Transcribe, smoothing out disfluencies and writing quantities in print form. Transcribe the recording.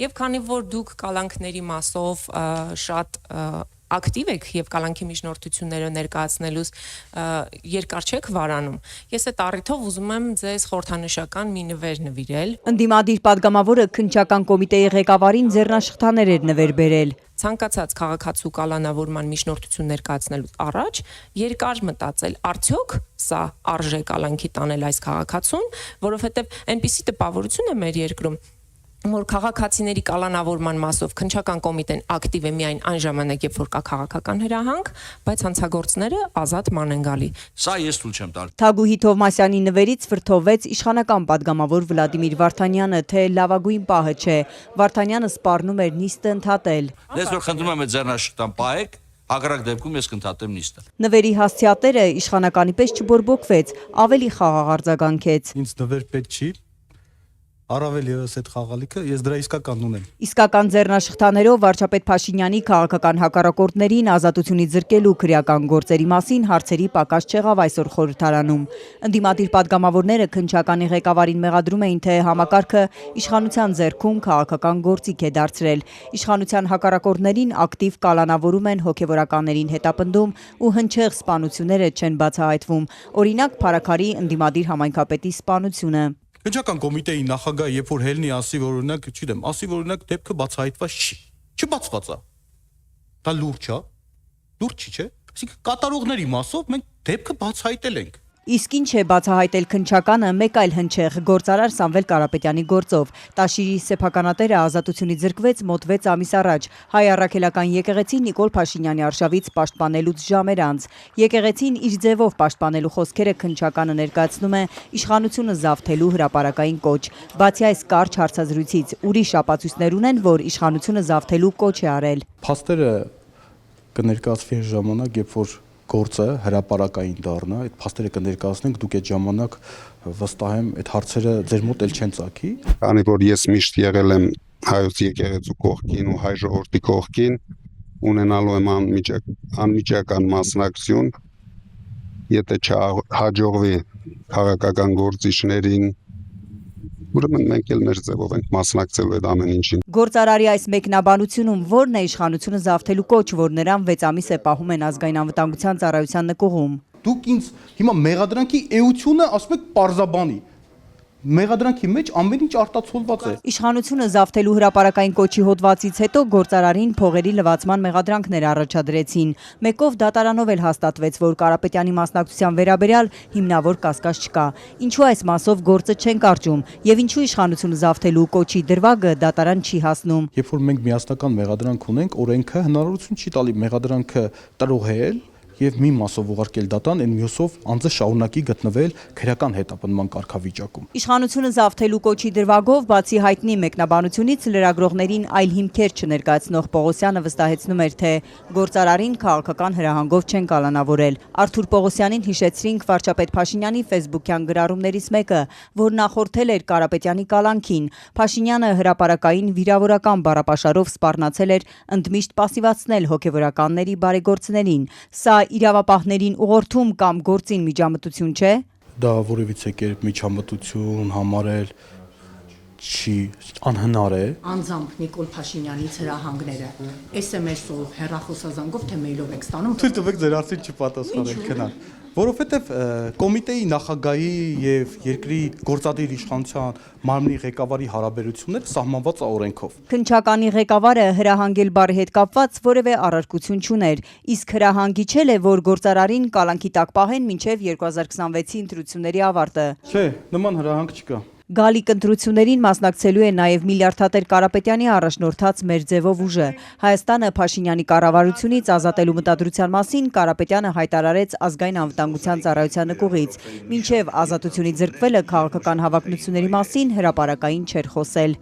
Եվ քանի որ դուք կալանքների մասով շատ ակտիվ եք եւ կալանքի միջնորդությունները ներկայացնելուց երկար չեք վարանում, ես այդ առիթով ուզում եմ ձեզ խորհրդանշական մի նվեր նվիրել։ Ընդդիմադիր պատգամավորը քննչական կոմիտեի ղեկավարին ձեռնաշղթաներ էր նվեր բերել։ Ցանկացած քաղաքացու կալանավորման միջնորդություն ներկայացնելուց առաջ երկար մտածել, արդյոք սա արժե կալանքի տանել այս քաղաքացուն, որովհետեւ այնպիսի տպավորություն է մեր երկրում, որ քաղաքացիների կալանավորման մասով քննչական կոմիտեն ակտիվ է միայն այն ժամանակ, երբ որ կա քաղաքական հրահանգ, բայց հանցագործները ազատ ման են գալի։ Սա ես թույլ չեմ տալ։ Թագուհի Թովմասյանի նվերից վրդովվեց իշխանական պատգամավոր Վլադիմիր Վարդանյանը, թե լավագույն պահը չէ։ Վարդանյանը սպառնում էր նիստը ընդհատել։ Ես որ խնդրում եմ ձեռնաշղթան պահեք, հակառակ դեպքում ես կընդհատեմ նիստը։ Նվերի հասցեատերը իշխանականի պես չբորբոքվեց, ավելի խաղաղ արձագանքեց։ Ինձ նվեր պետք չի։ Առավել ևս այդ խաղալիքը ես դրա իսկականն ունեմ։ Իսկական ձեռնաշղթաներով վարչապետ Փաշինյանի քաղաքական հակառակորդներին ազատությունից զրկելու քրեական գործերի մասին հարցերի պակաս չեղավ այսօր խորհրդարանում։ Ընդդիմադիր պատգամավորները քննչականի ղեկավարին մեղադրում էին, թե համակարգը իշխանության ձեռքում քաղաքական գործիք է դարձրել։ Իշխանության հակառակորդներին ակտիվ կալանավորում են, հոգևորականներին հետապնդում ու հնչեղ սպանությունները չեն բացահայտվում։ Օրինակ Փարաքարի ընդդիմադիր համայնքապետի սպանությունը։ Քննչական կոմիտեի նախագահը երբ որ հելնի ասի, որ օրինակ, չգիտեմ, ասի, որ օրինակ դեպքը բացահայտված չի։ Չբացված է։ Դա լուրջ է։ Լուրջ չի, չէ՞։ Այսինքն կատարողների մասով մենք դեպքը բացահայտել ենք։ Իսկ ինչ է բացահայտել քննչականը մեկ այլ հնչեղ գործարար Սամվել Կարապետյանի գործով։ Տաշիրի սեփականատերը ազատությունից զրկվեց մոտ 6 ամիս առաջ հայ առաքելական եկեղեցին Նիկոլ Փաշինյանի արշավից պաշտպանելուց ժամեր անց։ Եկեղեցին իր ձևով պաշտպանելու խոսքերը քննչականը ներկայացնում է իշխանությունը զավթելու հրապարակային կոչ։ Բացի այս կարճ հարցազրույցից ուրիշ ապացույցներ ունեն, որ իշխանությունը զավթելու կոչ է արել։ Փաստերը կներկայացվի ժամանակ, երբ որ գործը հրապարակային դառնա, այդ փաստերը կներկայացնենք, դուք այդ ժամանակ վստահ եմ այդ հարցերը ձեր մոտ էլ չեն ծագի։ Քանի որ ես միշտ եղել եմ հայոց եկեղեցու կողքին ու հայ ժողովրդի կողքին, ունենալու եմ անմիջական մասնակցություն, եթե չհաջողվի քաղաքական գործիչներին, ուրեմն մենք էլ մեր ձևով ենք մասնակցելու այդ ամեն ինչին։ Գործարարի այս մեկնաբանությունում ո՞րն է իշխանությունը զավթելու կոչ, որ նրան 6 ամիս է պահում են ազգային անվտանգության ծառայության նկուղում։ Դուք ինձ հիմա մեղադրանքի էությունը ասում եք պարզաբանի։ Մեղադրանքի մեջ ամեն ինչ արտացոլված է։ Իշխանությունը զավթելու հրապարակային կոչի հոդվածից հետո գործարարին փողերի լվացման մեղադրանքներ առաջադրեցին։ Մեկով դատարանով էլ հաստատվեց, որ Կարապետյանի մասնակցության վերաբերյալ հիմնավոր կասկած չկա։ Ինչու այս մասով գործը չեն կարճում եւ ինչու իշխանությունը զավթելու կոչի դրվագը դատարան չի հասնում։ Երբ որ մենք միասնական մեղադրանք ունենք, օրենքը հնարավորություն չի տալի մեղադրանքը տրոհել եւ մի մասով ուղարկել դատան, այն մյուսով անձը շարունակի գտնվել քրեական հետապնդման կարգավիճակում։ Իշխանությունը զավթելու կոչի դրվագով բացի հայտնի մեկնաբանությունից լրագրողներին այլ հիմքեր չներկայացնող Պողոսյանը վստահեցնում էր, թե գործարարին քաղաքական հրահանգով չեն կալանավորել։ Արթուր Պողոսյանին հիշեցրինք վարչապետ Փաշինյանի ֆեյսբուքյան գրառումներից մեկը, որ նախորդել էր Կարապետյանի կալանքին։ Փաշինյանը հրապարակային վիրավորական բառապաշարով սպառնացել էր ընդմիշտ պասիվացնել հոգևորականների բարեգործներին։ Սա իրավապահներին ուղղորդում կամ գործին միջամտություն չէ։ Դա որևիցե կերպ միջամտություն համարել չի անհնար է։ Անձամբ Նիկոլ Փաշինյանից հրահանգները SMS-ով, հեռախոսազանգով թե մեյլով եք ստանում։ Թույլ տվեք ձեր հարցին չպատասխանել, քնար։ Որովհետև կոմիտեի նախագահի եւ երկրի գործադիր իշխանության մարմնի ղեկավարի հարաբերությունները սահմանված է օրենքով։ Քննչականի ղեկավարը հրահանգել բառի հետ կապված որևէ առարկություն չուներ, իսկ հրահանգիչել է, որ գործարարին կալանքի տակ պահեն մինչև 2026-ի ընտրությունների ավարտը։ Չէ, նման հրահանգ չկա։ Գալիք ընտրություններին մասնակցելու է նաև միլիարդատեր Կարապետյանի առաջնորդած մեր ձևով ուժը։ Հայաստանը Փաշինյանի կառավարությունից ազատելու մտադրության մասին Կարապետյանը հայտարարեց ազգային անվտանգության ծառայության նկուղից։ Մինչև ազատությունից զրկվելը քաղաքական հավակնությունների մասին հրապարակային չէր խոսել։